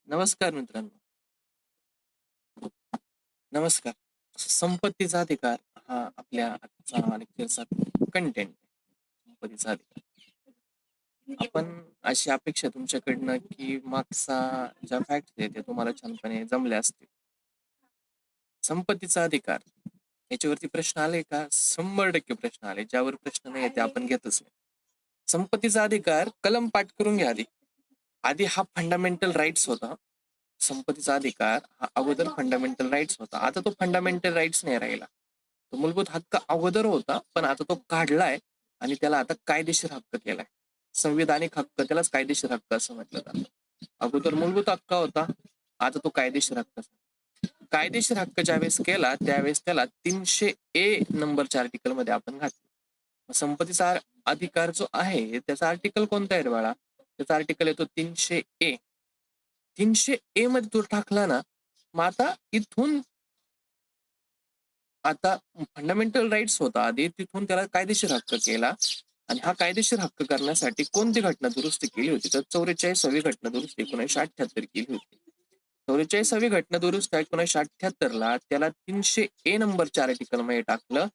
नमस्कार मित्रांनो. नमस्कार. संपत्तीचा अधिकार हा आपल्या आजचा लेक्चरचा कंटेंट संपत्तीचा अधिकार. आपण अशी अपेक्षा तुमच्याकडनं की मागचा ज्या फॅक्ट आहे ते तुम्हाला छानपणे जमल्या असतील. संपत्तीचा अधिकार याच्यावरती प्रश्न आले का? 100% प्रश्न आले. ज्यावर प्रश्न नाही ते आपण घेतच नाही. संपत्तीचा अधिकार कलम पाठ करून घ्या आधी. आधी हा फंडामेंटल राईट्स होता. संपत्तीचा अधिकार हा अगोदर फंडामेंटल राईट्स होता. आता तो फंडामेंटल राईट्स नाही राहिला. तो मूलभूत हक्क अगोदर होता, पण आता तो काढलाय आणि त्याला आता कायदेशीर हक्क केलाय. संविधानिक हक्क, त्यालाच कायदेशीर हक्क असं म्हटलं जातं. अगोदर मूलभूत हक्क होता, आता तो कायदेशीर हक्क. कायदेशीर हक्क ज्यावेळेस केला त्यावेळेस त्याला 300A नंबरच्या आर्टिकल मध्ये आपण घातलं. संपत्तीचा अधिकार जो आहे त्याचा आर्टिकल कोणता आहे रे बाळा? त्याचा आर्टिकल येतो 300A. 300A मध्ये तो टाकला ना, मग आता फंडामेंटल राईट्स होता आधी, तिथून त्याला कायदेशीर हक्क केला. आणि हा कायदेशीर हक्क करण्यासाठी कोणती घटना दुरुस्ती केली होती? तर 44वी घटना दुरुस्ती 1978 केली होती. 44वी घटना दुरुस्ती 1978ला त्याला 300A नंबरच्या आर्टिकल मध्ये टाकलं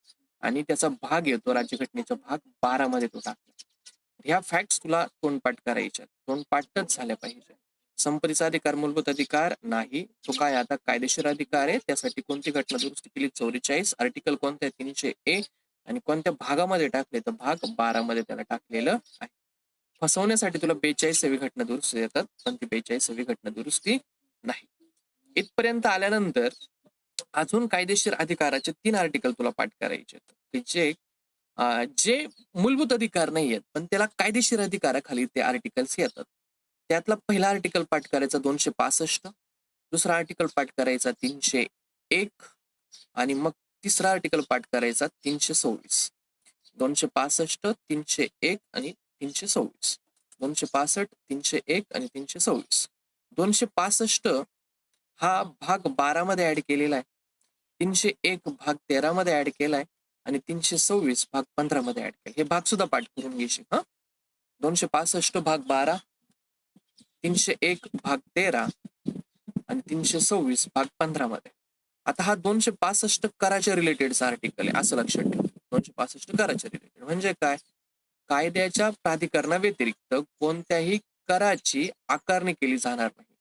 आणि त्याचा भाग येतो राज्यघटनेचा भाग 12 मध्ये तो टाकला. ह्या फॅक्ट्स तुला तोंडपाठ करायच्या, तोंडपाठच झाल्या पाहिजे. संपत्तीचा अधिकार मूलभूत अधिकार नाही, तो काय आता कायदेशीर अधिकार आहे. त्यासाठी कोणती घटना दुरुस्ती केली? 44, आर्टिकल कोणत्या? 300A. आणि कोणत्या भागामध्ये टाकले? तर भाग 12 मध्ये त्याला टाकलेलं आहे. फसवण्यासाठी तुला 42वी घटना दुरुस्ती देतात, पण ती 42वी घटना दुरुस्ती नाही. इथपर्यंत आल्यानंतर अजून कायदेशीर अधिकाराचे 3 आर्टिकल तुला पाठ करायचे आहेत, जे मूलभूत अधिकार नाही आहेत, पण त्याला कायदेशीर अधिकाराखाली ते आर्टिकल्स येतात. त्यातला पहिला आर्टिकल पाठ करायचा 265, दुसरा आर्टिकल पाठ करायचा 301 आणि मग तिसरा आर्टिकल पाठ करायचा 326. 265, 301 आणि 326. 265, 301 आणि 326. 265 हा भाग 12 मध्ये ऍड केलेला आहे. 301 भाग 13 मध्ये ऍड केलाय आणि 326 भाग 15 मध्ये ऍड केला. हे भाग सुद्धा पाठ करून घेशील. 265 भाग 12, 301 भाग 13 आणि 326 भाग 15 मध्ये. आता हा 265 कराच्या रिलेटेडचा आर्टिकल आहे, असं लक्षात ठेव. 265 कराच्या रिलेटेड म्हणजे काय? कायद्याच्या प्राधिकरणाव्यतिरिक्त कोणत्याही कराची आकारणी केली जाणार नाही.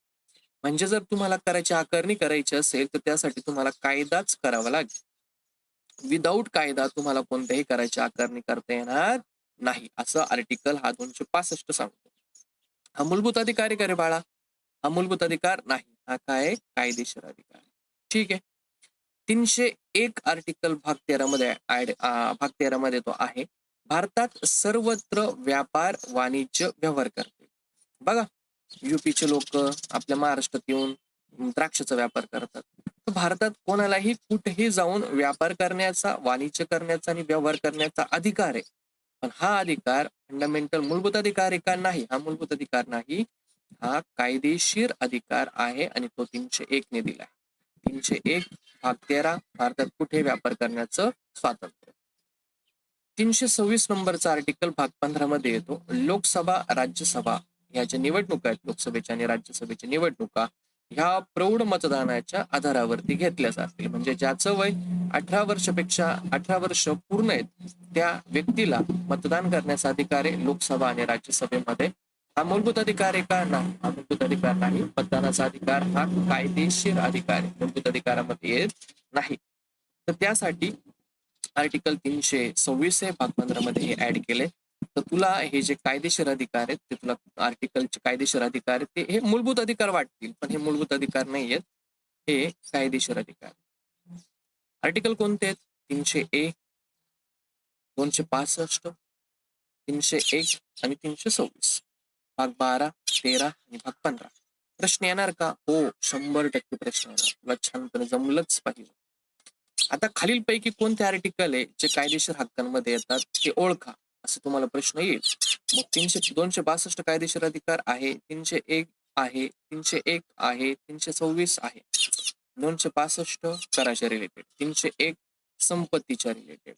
म्हणजे जर तुम्हाला कराची आकारणी करायची असेल तर त्यासाठी तुम्हाला कायदाच करावा लागेल. विदाऊट कायदा तुम्हाला कोणत्याही कराची आकारणी करता येणार नाही, असं आर्टिकल हा 265 सांगतो. हा मूलभूत अधिकार आहे का रे बाळा? हा मूलभूत अधिकार नाही, हा काय? कायदेशीर अधिकार. ठीक आहे. 301 आर्टिकल भाग 13 मध्ये भाग 13 मध्ये तो आहे. भारतात सर्वत्र व्यापार वाणिज्य व्यवहार करते. बघा, युपीचे लोक आपल्या महाराष्ट्रात येऊन द्राक्षाचा व्यापार करतात. तर भारतात कोणालाही कुठेही जाऊन व्यापार करण्याचा, वाणिज्य करण्याचा आणि व्यवहार करण्याचा अधिकार आहे. पण हा अधिकार फंडामेंटल मूलभूत अधिकार आहे का? नाही, हा मूलभूत अधिकार नाही, हा कायदेशीर अधिकार आहे आणि तो 301 ने दिला आहे. 301 भाग 13, भारतात कुठे व्यापार करण्याचं स्वातंत्र्य. 326 नंबरचा आर्टिकल भाग 15 मध्ये येतो. लोकसभा, राज्यसभा या ज्या निवडणुका आहेत, लोकसभेच्या आणि राज्यसभेच्या निवडणुका, ह्या प्रौढ मतदानाच्या आधारावरती घेतल्या जातील. म्हणजे ज्याचं वय 18 वर्ष पूर्ण आहेत त्या व्यक्तीला मतदान करण्याचा अधिकार आहे लोकसभा आणि राज्यसभेमध्ये. हा मूलभूत अधिकार आहे का? नाही, हा मूलभूत अधिकार नाही. मतदानाचा अधिकार हा कायदेशीर अधिकार आहे, मूलभूत अधिकारामध्ये येत नाही. तर त्यासाठी आर्टिकल 326 भाग 15 मध्ये हे ऍड केले. तर तुला हे जे कायदेशीर अधिकार आहेत ते तुला आर्टिकलचे कायदेशीर अधिकार आहेत ते हे मूलभूत अधिकार वाटतील, पण हे मूलभूत अधिकार नाही आहेत, हे कायदेशीर अधिकार. आर्टिकल कोणते आहेत? 300A, 265, 301 आणि 326. भाग 12, 13 आणि भाग 15. प्रश्न येणार का? हो, 100% प्रश्न येणार. तुला छानपणे जमलंच पाहिजे. आता खालीलपैकी कोणते आर्टिकल आहे जे कायदेशीर हक्कांमध्ये येतात ते ओळखा, असं तुम्हाला प्रश्न येईल. मग 262 कायदेशीर अधिकार आहे, 301 आहे, 301 आहे, 326 आहे. 265 कराच्या रिलेटेड, 301 संपत्तीच्या रिलेटेड,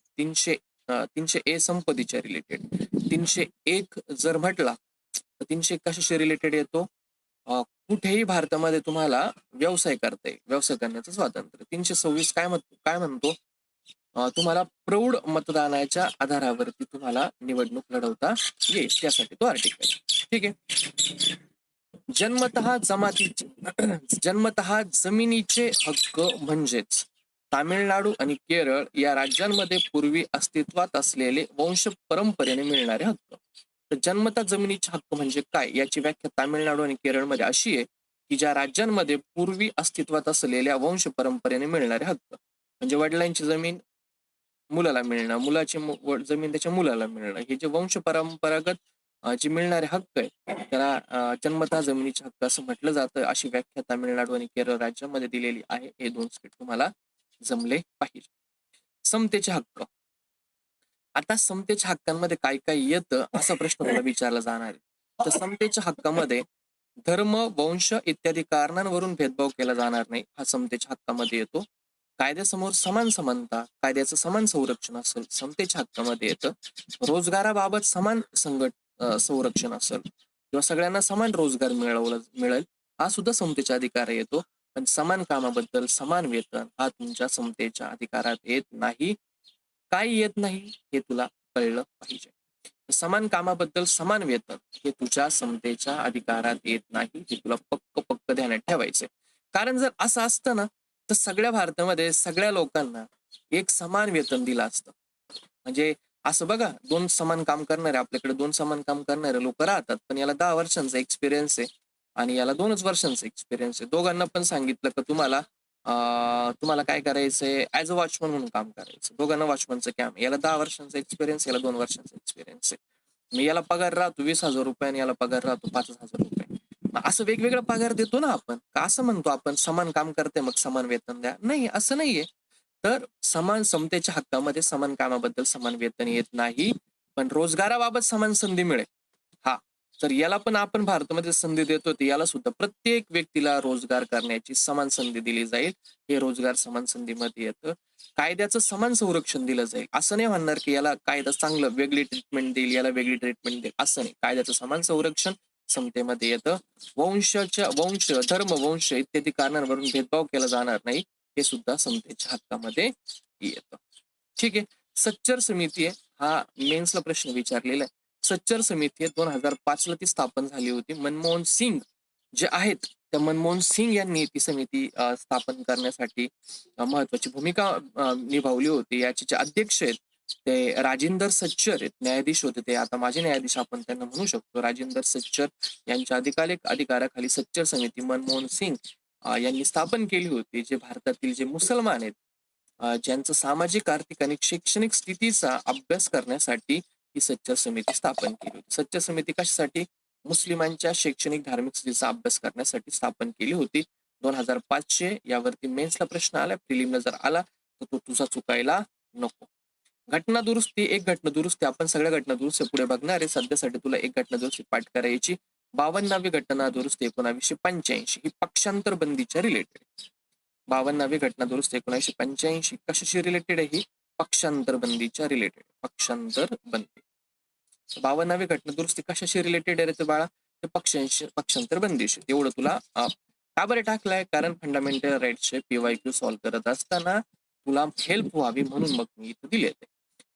300A संपत्तीच्या रिलेटेड. 301 जर म्हटला तर 301 कशाशी रिलेटेड येतो? कुठेही भारतामध्ये तुम्हाला व्यवसाय करता येईल, व्यवसाय करण्याचं स्वातंत्र्य. 326 काय म्हणतो? तुम्हाला प्रौढ मतदानाच्या आधारावरती तुम्हाला निवडणूक लढवता येईल, त्यासाठी तो आर्टिकल. ठीक आहे. जन्मतः जमातीचे जन्मतः जमिनीचे हक्क म्हणजेच तामिळनाडू आणि केरळ या राज्यांमध्ये पूर्वी अस्तित्वात असलेले वंश परंपरेने मिळणारे हक्क. तर जन्मतः जमिनीचे हक्क म्हणजे काय, याची व्याख्या तामिळनाडू आणि केरळमध्ये अशी आहे की ज्या राज्यांमध्ये पूर्वी अस्तित्वात असलेल्या वंश परंपरेने मिळणारे हक्क, म्हणजे वडिलांची जमीन मुलाला मिळणं, मुलाची जमीन त्याच्या मुलाला मिळणं, हे जे वंश परंपरागत जे मिळणारे हक्क आहेत त्याला जन्मतः जमिनीचे हक्क असं म्हटलं जातं. अशी व्याख्या तामिळनाडू आणि केरळ राज्यामध्ये दिलेली आहे. हे 2 स्टेट तुम्हाला जमले पाहिजे. समतेचे हक्क. आता समतेच्या हक्कांमध्ये काय काय येतं असा प्रश्न तुला विचारला जाणार आहे. तर समतेच्या हक्कामध्ये धर्म, वंश इत्यादी कारणांवरून भेदभाव केला जाणार नाही, हा समतेच्या हक्कामध्ये येतो. कायद्यासमोर समान समानता, कायद्याचं समान संरक्षण असेल, समतेच्या हक्कामध्ये येतं. रोजगाराबाबत समान संरक्षण असेल किंवा सगळ्यांना समान रोजगार मिळेल, हा सुद्धा समतेच्या अधिकार येतो. पण समान कामाबद्दल समान वेतन हा तुमच्या समतेच्या अधिकारात येत नाही. काय येत नाही हे तुला कळलं पाहिजे. समान कामाबद्दल समान वेतन हे तुझ्या समतेच्या अधिकारात येत नाही, हे तुला पक्क ध्यानात ठेवायचंय. कारण जर असं असतं ना, तर सगळ्या भारतामध्ये सगळ्या लोकांना एक समान वेतन दिलं असतं. म्हणजे असं बघा, 2 समान काम करणारे, आपल्याकडे 2 समान काम करणारे लोक राहतात, पण याला 10 वर्षांचा एक्सपिरियन्स आहे आणि याला 2च वर्षांचा एक्सपिरियन्स आहे. दोघांना पण सांगितलं की तुम्हाला काय करायचंय, ऍज अ वॉचमन म्हणून काम करायचं. दोघांना वॉचमनचं काम, याला 10 वर्षांचा एक्सपिरियन्स, याला 2 वर्षांचा एक्सपिरियन्स आहे. मग याला पगार राहतो 20,000 रुपये आणि याला पगार राहतो 5,000 रुपये. मग असं वेगवेगळा पगार देतो ना आपण, का असं म्हणतो आपण समान काम करते मग समान वेतन द्या? नाही, असं नाहीये. तर समान समतेच्या हक्कामध्ये समान कामाबद्दल समान वेतन येत नाही, पण रोजगाराबाबत समान संधी मिळेल. हा, तर याला पण आपण भारतामध्ये संधी देतो, तर याला सुद्धा प्रत्येक व्यक्तीला रोजगार करण्याची समान संधी दिली जाईल. हे रोजगार समान संधीमध्ये येतं. कायद्याचं समान संरक्षण दिलं जाईल. असं नाही म्हणणार की याला कायदा चांगलं वेगळी ट्रीटमेंट देईल, याला वेगळी ट्रीटमेंट देईल, असं नाही. कायद्याचं समान संरक्षण समतेमध्ये येतं. वंश, धर्म, वंश इत्यादी कारणांवरून भेदभाव केला जाणार नाही, हे सुद्धा समतेच्या हक्कामध्ये येतं. ठीक आहे. सच्चर समिती आहे, हा मेन्सला प्रश्न विचारलेला आहे. सच्चर समिती आहे 2005 ला ती स्थापन झाली होती. मनमोहन सिंग जे आहेत, त्या मनमोहन सिंग यांनी ती समिती स्थापन करण्यासाठी महत्वाची भूमिका निभावली होती. याचे जे अध्यक्ष आहेत ते राजेंदर सच्चर आहेत, न्यायाधीश होते ते. आता माझे न्यायाधीश आपण त्यांना म्हणू शकतो. राजेंदर सच्चर यांच्या अधिकाराखाली सच्चर समिती मनमोहन सिंग यांनी स्थापन केली होती. जे भारतातील जे मुसलमान आहेत, ज्यांचं सामाजिक, आर्थिक आणि शैक्षणिक स्थितीचा अभ्यास करण्यासाठी ही सच्चर समिती स्थापन केली होती. सच्चर समिती कशासाठी? मुस्लिमांच्या शैक्षणिक, धार्मिक स्थितीचा अभ्यास करण्यासाठी स्थापन केली होती. 2005 यावरती मेन्सला प्रश्न आला, प्रिलिमला जर आला तर तो तुझा चुकायला नको. घटना दुरुस्ती, एक घटना दुरुस्ती, आपण सगळ्या घटना दुरुस्ती पुढे बघणार आहे. सध्यासाठी तुला एक घटना दुरुस्ती पाठ करायची. 52वी घटना दुरुस्ती 1985 ही पक्षांतर बंदीच्या रिलेटेड. 52वी घटना दुरुस्ती 1985 कशाशी रिलेटेड आहे? ही पक्षांतर बंदीच्या रिलेटेड. पक्षांतर बंदी. 52वी घटना दुरुस्ती कशाशी रिलेटेड आहे रे बाळा? ते पक्षांतर बंदीशी. एवढं तुला का बरं टाकलाय? कारण फंडामेंटल राईट्सचे PYQ सॉल्व्ह करत असताना तुला हेल्प व्हावी म्हणून मग मी इथं दिले ते.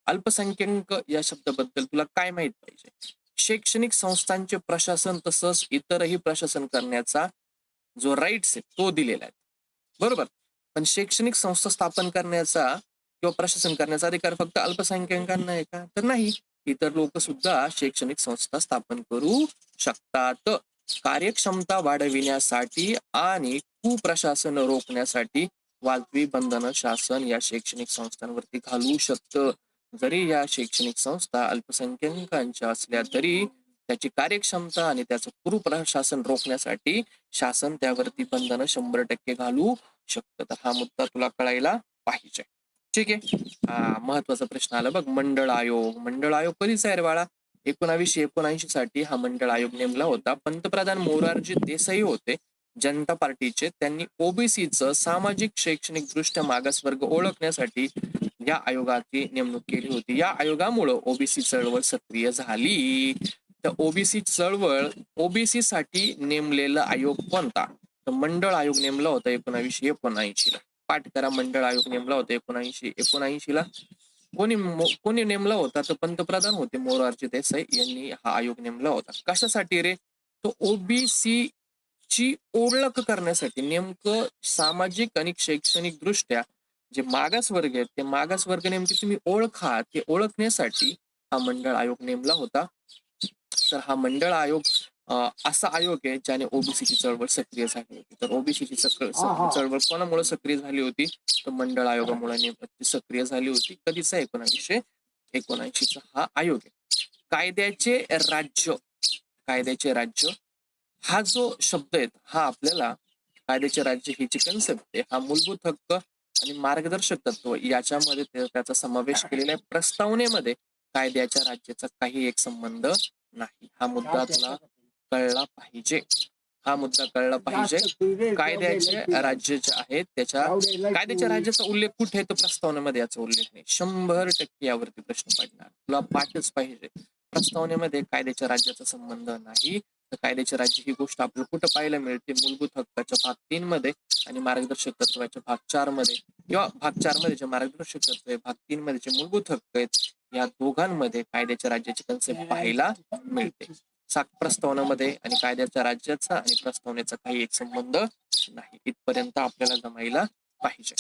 अल्पसंख्याक या शब्दाबद्दल तुला काय माहित पाहिजे? शैक्षणिक संस्थांचे प्रशासन तसंच इतरही प्रशासन करण्याचा जो राईट्स आहे तो दिलेला आहे, बरोबर. पण शैक्षणिक संस्था स्थापन करण्याचा किंवा प्रशासन करण्याचा अधिकार फक्त अल्पसंख्याकांना आहे का? तर नाही. इतर लोक सुद्धा शैक्षणिक संस्था स्थापन करू शकतात. कार्यक्षमता वाढविण्यासाठी आणि कुप्रशासन रोखण्यासाठी वाजवी बंधनं शासन या शैक्षणिक संस्थांवरती घालू शकतं. जरी या शैक्षणिक संस्था अल्पसंख्याकांच्या असल्या तरी त्याची कार्यक्षमता आणि त्याचं कुप्रशासन रोखण्यासाठी शासन त्यावरती बंधनं 100% घालू शकतं. तर हा मुद्दा तुला कळायला पाहिजे. ठीक आहे. महत्वाचा प्रश्न आला बघ, मंडळ आयोग. मंडळ आयोग कधीचा आहे रे बाळा? 1979 साठी हा मंडळ आयोग नेमला होता. पंतप्रधान मोरारजी देसाई होते जनता पार्टीचे. त्यांनी ओबीसीचं सामाजिक, शैक्षणिक दृष्ट्या मागासवर्ग ओळखण्यासाठी या आयोगाची नेमणूक केली होती. या आयोगामुळे ओबीसी चळवळ सक्रिय झाली. तर ओबीसी चळवळ, ओबीसी साठी नेमलेला आयोग कोणता? तर मंडळ आयोग नेमला होता 1979 ला. पाठ करा, मंडळ आयोग नेमला होता 1979 ला. कोणी नेमला होता? तर पंतप्रधान होते मोरारजी देसाई यांनी हा आयोग नेमला होता. कशासाठी रे? तो ओबीसी ची ओळख करण्यासाठी, नेमकं सामाजिक आणि शैक्षणिक दृष्ट्या जे मागासवर्ग आहेत ते मागासवर्ग नेमके तुम्ही ओळखा, ते ओळखण्यासाठी हा मंडळ आयोग नेमला होता. तर हा मंडळ आयोग असा आयोग आहे ज्याने ओबीसीची चळवळ सक्रिय झाली होती. तर ओबीसीची चळवळ कोणामुळे सक्रिय झाली होती? तर मंडळ आयोगामुळे सक्रिय झाली होती. कधीचा? 1979चा हा आयोग आहे. कायद्याचे राज्य, कायद्याचे राज्य हा जो शब्द आहे हा आपल्याला, कायद्याचे राज्य ही जी कन्सेप्ट आहे, हा मूलभूत हक्क आणि मार्गदर्शक तत्व याच्यामध्ये त्याचा समावेश केलेला आहे. प्रस्तावनेमध्ये कायद्याच्या राज्याचा काही एक संबंध नाही. हा मुद्दा तुला कळला पाहिजे. हा मुद्दा कळला पाहिजे. कायद्याचे राज्य जे आहेत त्याच्या, कायद्याच्या राज्याचा उल्लेख कुठे आहे? तर प्रस्तावनेमध्ये याचा उल्लेख नाही. 100% यावरती प्रश्न पडणार, तुला पाठच पाहिजे. प्रस्तावनेमध्ये कायद्याच्या राज्याचा संबंध नाही. तर कायद्याचे राज्य ही गोष्ट आपल्याला कुठं पाहायला मिळते? मूलभूत हक्काच्या भाग 3 मध्ये आणि मार्गदर्शक तत्वाच्या भाग 4 मध्ये, किंवा भाग 4 मध्ये जे मार्गदर्शक तत्व आहे, भाग 3 मध्ये जे मूलभूत हक्क आहेत, या दोघांमध्ये कायद्याच्या राज्याची कन्सेप्ट पाहायला मिळते. प्रस्तावनामध्ये आणि कायद्याच्या राज्याचा आणि प्रस्तावनेचा काही एक संबंध नाही. इथपर्यंत आपल्याला जमायला पाहिजे.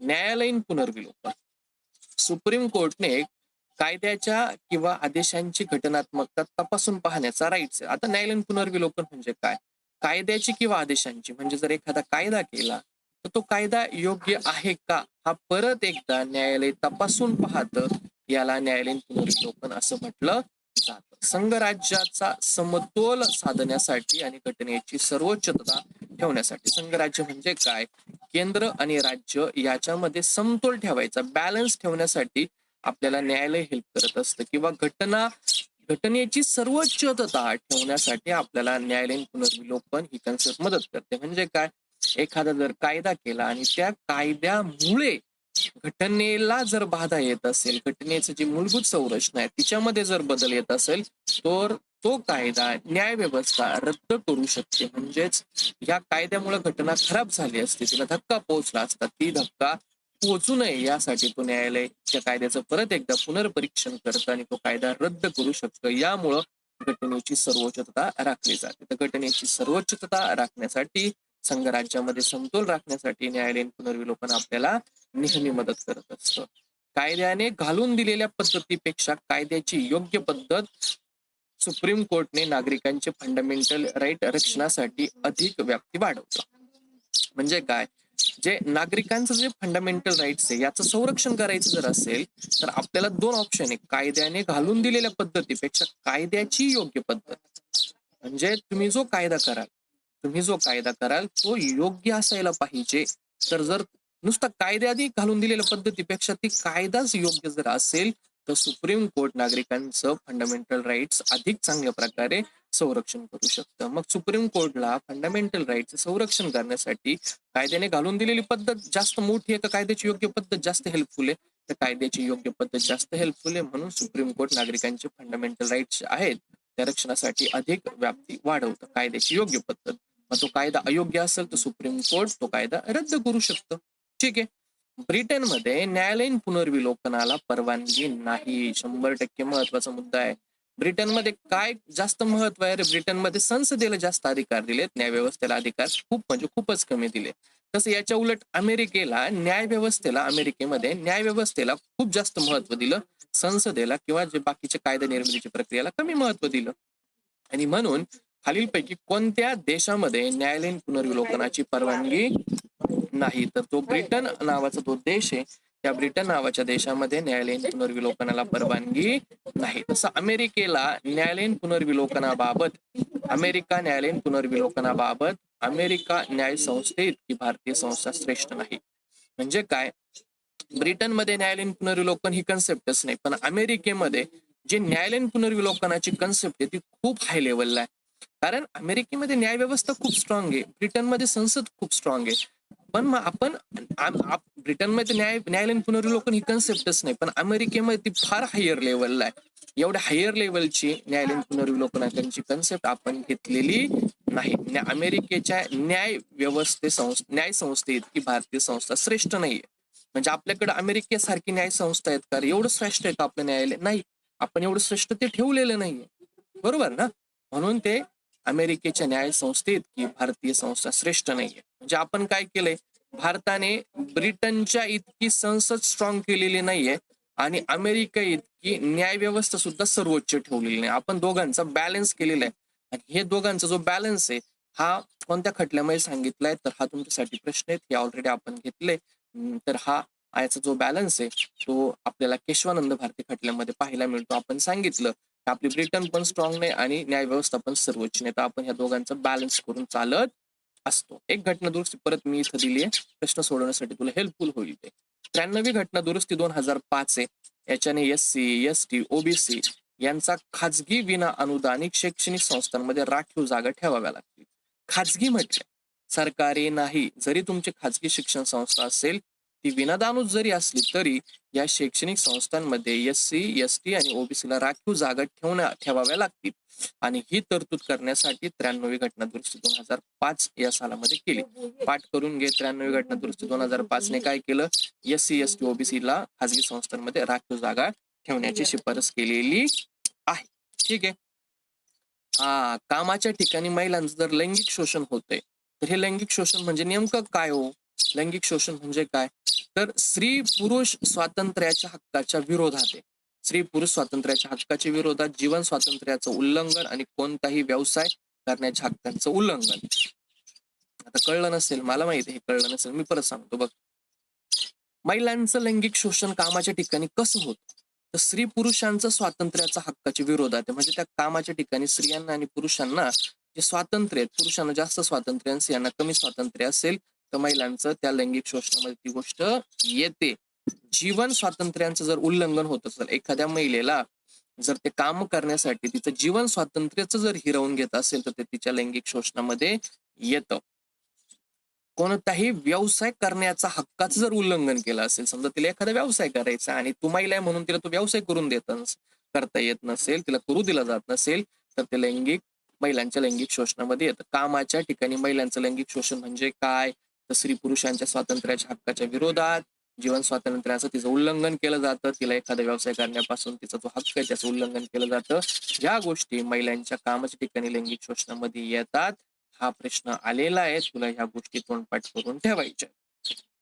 न्यायालयीन पुनर्विलोकन. सुप्रीम कोर्टने कायद्याच्या किंवा आदेशांची घटनात्मकता तपासून पाहण्याचा राईट्स आहे. आता न्यायालयीन पुनर्विलोकन म्हणजे काय? कायद्याची किंवा आदेशांची, म्हणजे जर एखादा कायदा केला तर तो कायदा योग्य आहे का हा परत एकदा न्यायालय तपासून पाहतं. याला न्यायालयीन पुनर्विलोकन असं म्हटलं जातं. संघराज्याचा समतोल साधण्यासाठी आणि घटनेची सर्वोच्चता ठेवण्यासाठी. संघराज्य म्हणजे काय? केंद्र आणि राज्य याच्यामध्ये समतोल ठेवायचा, बॅलन्स ठेवण्यासाठी आपल्याला न्यायालय हेल्प करत असतं, किंवा घटनेची सर्वोच्चता ठेवण्यासाठी आपल्याला न्यायालयीन पुनर्विलोकन ही कन्सेप्ट मदत करते. म्हणजे काय? एखादा जर कायदा केला आणि त्या कायद्यामुळे घटनेला जर बाधा येत असेल, घटनेचं जी मूलभूत संरचना आहे तिच्यामध्ये जर बदल येत असेल, तर तो कायदा न्यायव्यवस्था रद्द करू शकते. म्हणजेच या कायद्यामुळे घटना खराब झाली असते, तिला धक्का पोहोचला असता, ती धक्का पोहोचू नये यासाठी तो न्यायालय त्या कायद्याचं परत एकदा पुनर्परीक्षण करतं आणि तो कायदा रद्द करू शकतं. यामुळं घटनेची सर्वोच्चता राखली जाते. तर घटनेची सर्वोच्चता राखण्यासाठी, संघराज्यामध्ये समतोल राखण्यासाठी न्यायालयीन पुनर्विलोकन आपल्याला नेहमी मदत करत असतं. कायद्याने घालून दिलेल्या पद्धतीपेक्षा कायद्याची योग्य पद्धत सुप्रीम कोर्टने नागरिकांचे फंडामेंटल राईट रक्षणासाठी अधिक व्याप्ती वाढवतं. म्हणजे काय? जे नागरिकांचं जे फंडामेंटल राईट्स आहे याचं संरक्षण करायचं जर असेल तर आपल्याला 2 ऑप्शन आहे. कायद्याने घालून दिलेल्या पद्धतीपेक्षा कायद्याची योग्य पद्धत. म्हणजे तुम्ही जो कायदा कराल तो योग्य असायला पाहिजे. तर जर नुसता कायद्याआधी घालून दिलेल्या पद्धतीपेक्षा ती कायदाच योग्य जर असेल तर सुप्रीम कोर्ट नागरिकांचं फंडामेंटल राईट्स अधिक चांगल्या प्रकारे संरक्षण करू शकतं. मग सुप्रीम कोर्टला फंडामेंटल राईट्स संरक्षण करण्यासाठी कायद्याने घालून दिलेली पद्धत जास्त मोठी आहे का कायद्याची योग्य पद्धत जास्त हेल्पफुल आहे? तर कायद्याची योग्य पद्धत जास्त हेल्पफुल आहे. म्हणून सुप्रीम कोर्ट नागरिकांचे फंडामेंटल राईट्स आहेत त्या रक्षणासाठी अधिक व्याप्ती वाढवतं. कायद्याची योग्य पद्धत. मग तो कायदा अयोग्य असेल तर सुप्रीम कोर्ट तो कायदा रद्द करू शकतं. ठीक आहे. ब्रिटनमध्ये न्यायालयीन पुनर्विलोकनाला परवानगी नाही. 100% महत्वाचा मुद्दा आहे. ब्रिटनमध्ये काय जास्त महत्व आहे रे? ब्रिटनमध्ये संसदेला जास्त अधिकार दिलेत, न्यायव्यवस्थेला अधिकार खूप म्हणजे खूपच कमी दिले. तसं याच्या उलट अमेरिकेमध्ये न्यायव्यवस्थेला खूप जास्त महत्व दिलं, संसदेला किंवा जे बाकीच्या कायदा निर्मितीच्या प्रक्रियेला कमी महत्व दिलं. आणि म्हणून खालीलपैकी कोणत्या देशामध्ये न्यायालयीन पुनर्विलोकनाची परवानगी नाही? तर तो ब्रिटन नावाचा तो देश आहे. त्या ब्रिटन नावाच्या देशामध्ये न्यायालयीन पुनर्विलोकनाला परवानगी नाही. तसं अमेरिका न्याय संस्थे इतकी भारतीय संस्था श्रेष्ठ नाही. म्हणजे काय? ब्रिटनमध्ये न्यायालयीन पुनर्विलोकन ही कन्सेप्टच नाही, पण अमेरिकेमध्ये जे न्यायालयीन पुनर्विलोकनाची कन्सेप्ट आहे ती खूप हाय लेवलला आहे. कारण अमेरिकेमध्ये न्यायव्यवस्था खूप स्ट्रॉंग आहे, ब्रिटनमध्ये संसद खूप स्ट्रॉंग आहे. पण मग आपण ब्रिटनमध्ये न्यायालयीन पुनर्विलोकन ही कन्सेप्टच नाही, पण अमेरिकेमध्ये ती फार हायर लेवलला आहे. एवढ्या हायर लेवलची न्यायालयीन पुनर्विलोकनाची कन्सेप्ट आपण घेतलेली नाही. अमेरिकेच्या न्याय संस्थे इतकी भारतीय संस्था श्रेष्ठ नाहीये. म्हणजे आपल्याकडे अमेरिकेसारखी न्याय संस्था आहेत का? एवढं श्रेष्ठ आहे का आपलं न्यायालय? नाही. आपण एवढं श्रेष्ठ ते ठेवलेलं नाहीये. बरोबर ना? म्हणून ते अमेरिकेच्या न्याय संस्थेत की भारतीय संस्था श्रेष्ठ नाहीये. म्हणजे आपण काय केलंय, भारताने ब्रिटनच्या इतकी संसद स्ट्रॉंग केलेली नाहीये आणि अमेरिका इतकी न्याय व्यवस्था सुद्धा सर्वोच्च ठेवलेली नाही. आपण दोघांचा बॅलन्स केलेला आहे. आणि हे दोघांचा जो बॅलन्स आहे हा कोणत्या खटल्यामध्ये सांगितलाय, तर हा तुमच्यासाठी प्रश्न आहे, हे ऑलरेडी आपण घेतले. तर हा याचा जो बॅलन्स आहे तो आपल्याला केशवानंद भारती खटल्यामध्ये पाहायला मिळतो. आपण सांगितलं आपली ब्रिटन पण स्ट्रॉंग नाही आणि न्याय व्यवस्था पण सर्वोच्च नाही, तर आपण ह्या दोघांचा बॅलन्स करून चालत असतो. एक घटना दुरुस्ती परत मी इथं दिली आहे, प्रश्न सोडवण्यासाठी तुला हेल्पफुल होईल ते. 93वी घटना दुरुस्ती 2005 आहे. याच्याने SC, ST, OBC यांचा खाजगी विना अनुदानित शैक्षणिक संस्थांमध्ये राखीव जागा ठेवाव्या लागतील. खाजगी म्हटलं, सरकारी नाही. जरी तुमची खाजगी शिक्षण संस्था असेल, ती विनादानूच जरी असली तरी या शैक्षणिक संस्थांमध्ये SC, ST आणि OBC ला राखीव जागा ठेवाव्या लागतील. आणि ही तरतूद करण्यासाठी 93वी घटना दुरुस्ती 2005 या सालामध्ये केली. पाठ करून घे. 93वी घटना दुरुस्ती 2005 ने काय केलं? SC, ST, OBC ला खाजगी संस्थांमध्ये राखीव जागा ठेवण्याची शिफारस केलेली आहे. ठीक आहे. कामाच्या ठिकाणी महिलांचं जर लैंगिक शोषण होतंय, तर हे लैंगिक शोषण म्हणजे नेमकं काय हो? लैंगिक शोषण म्हणजे काय? तर स्त्री पुरुष स्वातंत्र्याच्या हक्काच्या विरोधात आहे. स्त्री पुरुष स्वातंत्र्याच्या हक्काच्या विरोधात, जीवन स्वातंत्र्याचं उल्लंघन आणि कोणताही व्यवसाय करण्याच्या हक्कांचं उल्लंघन. आता कळलं नसेल, मला माहिती आहे हे कळलं नसेल, मी परत सांगतो बघ. महिलांचं लैंगिक शोषण कामाच्या ठिकाणी कसं होतं? तर स्त्री पुरुषांचं स्वातंत्र्याच्या हक्काच्या विरोधात आहे. म्हणजे त्या कामाच्या ठिकाणी स्त्रियांना आणि पुरुषांना जे स्वातंत्र्य आहे, पुरुषांना जास्त स्वातंत्र्य आणि स्त्रियांना कमी स्वातंत्र्य असेल, तर महिलांचं त्या लैंगिक शोषणामध्ये ती गोष्ट येते. जीवन स्वातंत्र्यांचं जर उल्लंघन होत असेल, एखाद्या महिलेला जर ते काम करण्यासाठी तिचं जीवन स्वातंत्र्याचं जर हिरावून घेत असेल, तर ते तिच्या लैंगिक शोषणामध्ये येतं. कोणताही व्यवसाय करण्याचा हक्काचं जर उल्लंघन केलं असेल, समजा तिला एखादा व्यवसाय करायचा आणि तू महिला आहे म्हणून तिला तो व्यवसाय करून करता येत नसेल, तिला करू दिला जात नसेल, तर ते महिलांच्या लैंगिक शोषणामध्ये येतं. कामाच्या ठिकाणी महिलांचं लैंगिक शोषण म्हणजे काय? तर स्त्री पुरुषांच्या स्वातंत्र्याच्या हक्काच्या विरोधात, जीवन स्वातंत्र्याचं तिचं उल्लंघन केलं जातं, तिला एखादा व्यवसाय करण्यापासून तिचा जो हक्क आहे त्याचं उल्लंघन केलं जातं. ज्या गोष्टी महिलांच्या कामाच्या ठिकाणी लैंगिक शोषणामध्ये येतात, हा प्रश्न आलेला आहे, तुला ह्या गोष्टी तोंडपाठ करून ठेवायच्या.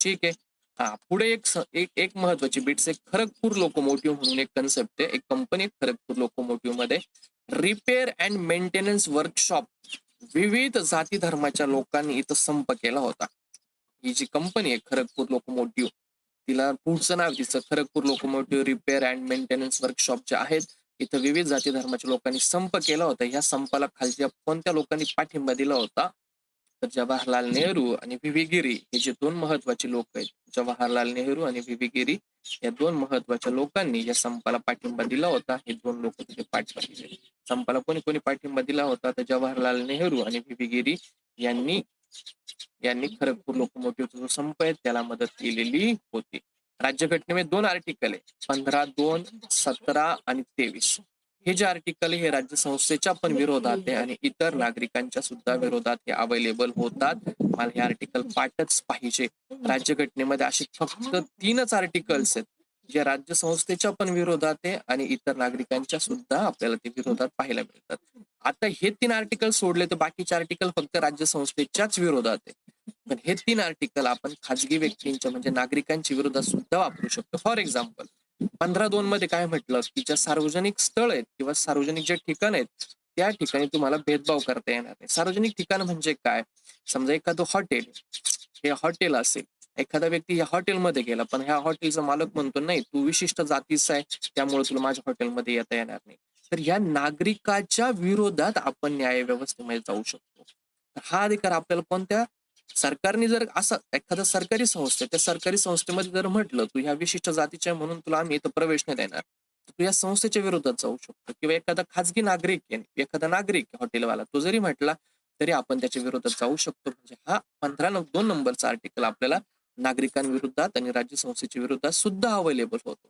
ठीक आहे. पुढे एक महत्वाची बिट्स आहे. खरगपूर लोकोमोटिव्ह म्हणून एक कन्सेप्ट आहे. एक कंपनी खरगपूर लोकोमोटिव्ह मध्ये रिपेअर अँड मेंटेनन्स वर्कशॉप विविध जाती धर्माच्या लोकांनी इथं संप केला होता. ही जी कंपनी आहे खरगपूर लोकोमोटिव्ह, तिला पुढचं नाव तिचं Kharagpur locomotive repair and maintenance workshop जे आहेत, इथं विविध जाती धर्माच्या लोकांनी संप केला होता. ह्या संपाला खालच्या कोणत्या लोकांनी पाठिंबा दिला होता? तर जवाहरलाल नेहरू आणि व्ही गिरी हे जे दोन महत्वाचे लोक आहेत. जवाहरलाल नेहरू आणि व्ही गिरी या दोन महत्वाच्या लोकांनी या संपाला पाठिंबा दिला होता. हे दोन लोक तिथे पाठिंबा संपाला कोणी कोणी पाठिंबा दिला होता? तर जवाहरलाल नेहरू आणि व्ही गिरी यांनी यांनी खरगपूर लोकोमोटिव्हचा जो संप आहे त्याला मदत केलेली होती. राज्यघटनेमध्ये 2 आर्टिकल आहे, 15, 2, 17 आणि 23. हे जे आर्टिकल हे राज्य संस्थेच्या पण विरोधात आहे आणि इतर नागरिकांच्या सुद्धा विरोधात हे अवेलेबल होतात. मला हे आर्टिकल पाठच पाहिजे. राज्यघटनेमध्ये असे फक्त 3च आर्टिकल्स आहेत जे राज्य संस्थेच्या पण विरोधात आहे आणि इतर नागरिकांच्या सुद्धा आपल्याला ते विरोधात पाहायला मिळतात. आता हे 3 आर्टिकल सोडले तर बाकीचे आर्टिकल फक्त राज्य संस्थेच्याच विरोधात आहे. पण हे 3 आर्टिकल आपण खाजगी व्यक्तींच्या म्हणजे नागरिकांच्या विरोधात सुद्धा वापरू शकतो. फॉर एक्झाम्पल 15.2 मध्ये काय म्हटलं की ज्या सार्वजनिक स्थळ आहेत किंवा सार्वजनिक जे ठिकाण आहेत त्या ठिकाणी तुम्हाला भेदभाव करता येणार नाही. सार्वजनिक ठिकाण म्हणजे काय? समजा एखादं हॉटेल, हे हॉटेल असेल, एखादा व्यक्ती ह्या हॉटेलमध्ये गेला पण ह्या हॉटेलचा मालक म्हणतो नाही तू विशिष्ट जातीचा आहे त्यामुळे तुला माझ्या हॉटेलमध्ये येता येणार नाही, तर ह्या नागरिकाच्या विरोधात आपण न्याय व्यवस्थेमध्ये जाऊ शकतो. हा अधिकार आपल्याला कोणत्या सरकारने जर असा एखादा सरकारी संस्था त्या सरकारी संस्थेमध्ये जर म्हटलं तू ह्या विशिष्ट जातीच्या म्हणून तुला आम्ही इथं प्रवेश नाही देणार, तू या संस्थेच्या विरोधात जाऊ शकतो. किंवा एखादा खाजगी नागरिक एखादा नागरिक हॉटेलवाला तो जरी म्हटला तरी आपण त्याच्या विरोधात जाऊ शकतो. म्हणजे हा 2 नंबरचा आर्टिकल आपल्याला नागरिकांविरोधात आणि राज्यसंस्थेच्या विरोधात सुद्धा अवेलेबल होतो.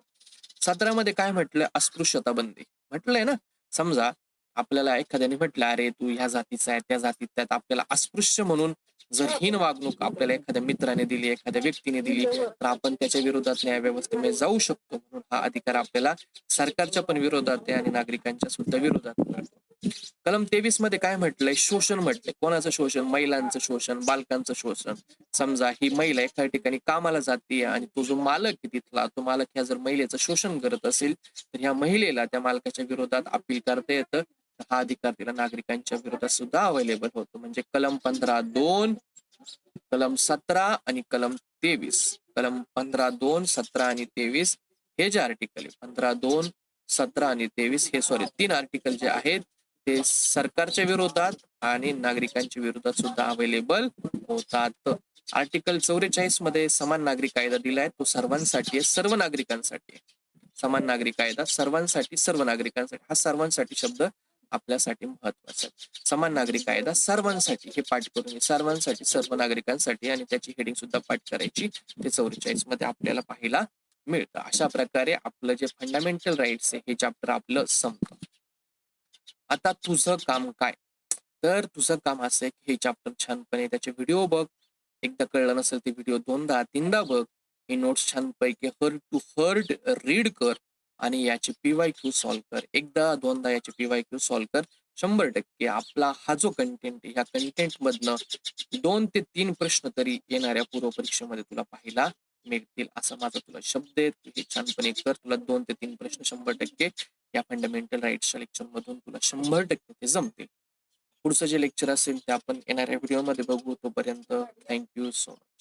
17 मध्ये काय म्हटलं? अस्पृश्यता बंदी म्हटलंय ना. समजा आपल्याला एखाद्याने म्हटलं, अरे तू ह्या जातीचा आहे, त्या जातीचा आहे, आपल्याला अस्पृश्य म्हणून जर हीन वागणूक आपल्याला एखाद्या मित्राने दिली, एखाद्या व्यक्तीने दिली, तर आपण त्याच्या विरोधात न्याय व्यवस्थेमध्ये जाऊ शकतो. म्हणून हा अधिकार आपल्याला सरकारच्या पण विरोधात आहे आणि नागरिकांच्या सुद्धा विरोधात मिळतो. कलम 23 मध्ये काय म्हटलंय? शोषण म्हटलंय. कोणाचं शोषण? महिलांचं शोषण, बालकांचं शोषण. समजा ही महिला एका ठिकाणी कामाला जाते आणि तो जो मालक आहे तिथला, तो मालक ह्या जर महिलेचं शोषण करत असेल, तर ह्या महिलेला त्या मालकाच्या विरोधात अपील करता येतं. हा अधिकार तिला नागरिकांच्या विरोधात सुद्धा अवेलेबल होतो. म्हणजे कलम 15(2), कलम 17 आणि कलम 23. कलम 15(2), 17 आणि 23 हे जे आर्टिकल आहे, 15(2), 17 आणि 23 हे तीन आर्टिकल जे आहेत ते सरकारच्या विरोधात आणि नागरिकांच्या विरोधात सुद्धा अवेलेबल होतात. आर्टिकल 44 मध्ये समान नागरिक कायदा दिलाय, तो सर्वांसाठी आहे, सर्व नागरिकांसाठी आहे. समान नागरिक कायदा सर्वांसाठी, सर्व नागरिकांसाठी. हा सर्वांसाठी शब्द आपल्यासाठी महत्वाचा आहे. समान नागरिक कायदा सर्वांसाठी, हे पाठ करून सर्वांसाठी, सर्व नागरिकांसाठी, आणि त्याची हेडिंग सुद्धा पाठ करायची. ते 44 मध्ये आपल्याला पाहायला मिळतं. अशा प्रकारे आपलं जे फंडामेंटल राईट्स आहे हे चॅप्टर आपलं संपतं. आता तुझं काम काय? तर तुझं काम असं आहे की हे चॅप्टर छानपणे त्याचे व्हिडिओ बघ. एकदा कळलं नसेल ते व्हिडिओ 2दा 3दा बघ. हे नोट्स छानपैकी हर्ड टू हर्ड रीड कर आणि याचे PYQ सॉल्व्ह कर. एकदा 2दा याचे PYQ सॉल्व्ह कर. 100% आपला हा जो कंटेंट आहे, ह्या कंटेंट मधनं 2 ते 3 प्रश्न तरी येणाऱ्या पूर्व परीक्षेमध्ये तुला पाहायला मिळतील, असा माझा तुला शब्द आहे. तू हे छानपणे कर. तुला 2 ते 3 प्रश्न 100% या फंडामेंटल राईट्सच्या लेक्चर मधून तुला 100% ते जमतील. पुढचं जे लेक्चर असेल ते आपण येणाऱ्या व्हिडिओमध्ये बघू. तोपर्यंत थँक्यू सो मच.